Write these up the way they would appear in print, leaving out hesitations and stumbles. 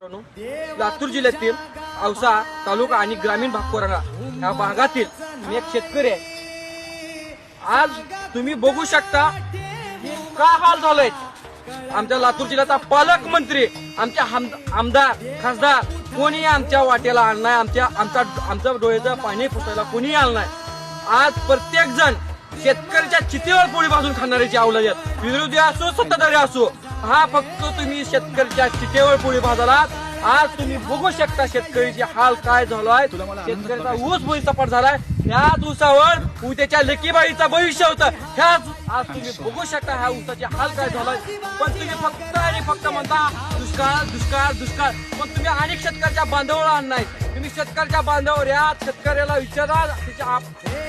लातूर जिल्ह्यातील औसा तालुका आणि ग्रामीण भागकोरा या भागातील मी एक शेतकरी आहे. आज तुम्ही बघू शकता की काय हाल झालाय. आमच्या लातूर जिल्ह्याचा पालकमंत्री, आमच्या आमदार, खासदार कोणी आमच्या वाटेला आलं नाही. आमच्या डोळ्याचं पाणी पुसायला कोणी आलं नाही. आज प्रत्येक जण शेतकऱ्याच्या चितेवर पोळी भाजून खाणाऱ्याची अवलाद आहेत. विरोधी असो सत्ताधारी असो, हा फक्त तुम्ही शेतकऱ्याच्या चितेवर पोळी भाजालात. आज तुम्ही बघू शकता शेतकऱ्याचे हाल काय झालाय. शेतकऱ्याचा ऊस भुई सपाट झालाय. ह्याच ऊसावर उद्याच्या लेकीबाईचा भविष्य होतं. ह्याच आज तुम्ही बघू शकता ह्या ऊसाचे हाल काय झालाय. पण तुम्ही फक्त आणि फक्त म्हणता दुष्काळ दुष्काळ दुष्काळ. पण तुम्ही अनेक शेतकऱ्याच्या बांधावर आणणार. तुम्ही शेतकऱ्याच्या बांधावर या शेतकऱ्याला विचारा त्याच्या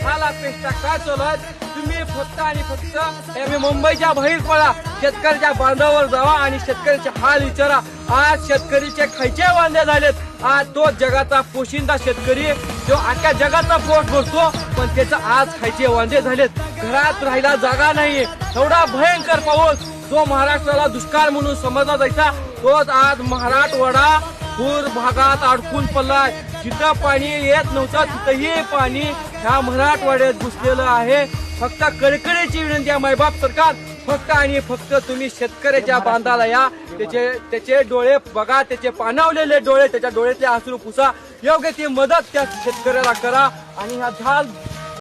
हाल अपेक्षा काय चालू आहेत. तुम्ही फक्त आणि फक्त मुंबईच्या बाहेर पडा, शेतकऱ्याच्या बांधावर जावा आणि शेतकऱ्याचे हाल विचारा. आज शेतकरीचे खायचे वांदे झालेत. आज तो जगाचा पोशिंदा शेतकरी, तो अख्ख्या जगाचा पोट भरतो, पण त्याचं आज खायचे वांदे झालेत. घरात राहायला जागा नाहीये. एवढा भयंकर पाऊस जो महाराष्ट्राला दुष्काळ म्हणून समजला जायचा, तोच आज मराठवाडा पूर भागात अडकून पडलाय. जिथं पाणी येत नव्हतं तिथंही पाणी ह्या मराठवाड्यात घुसलेलं आहे. फक्त कळकळीची विनंती आहे मायबाप सरकार, फक्त आणि फक्त तुम्ही शेतकऱ्याच्या बांधाला या. त्याचे डोळे बघा, त्याचे पाणावलेले डोळे, त्याच्या डोळ्यातले अश्रू पुसा. योग्य ती मदत त्या शेतकऱ्याला करा आणि हा झाल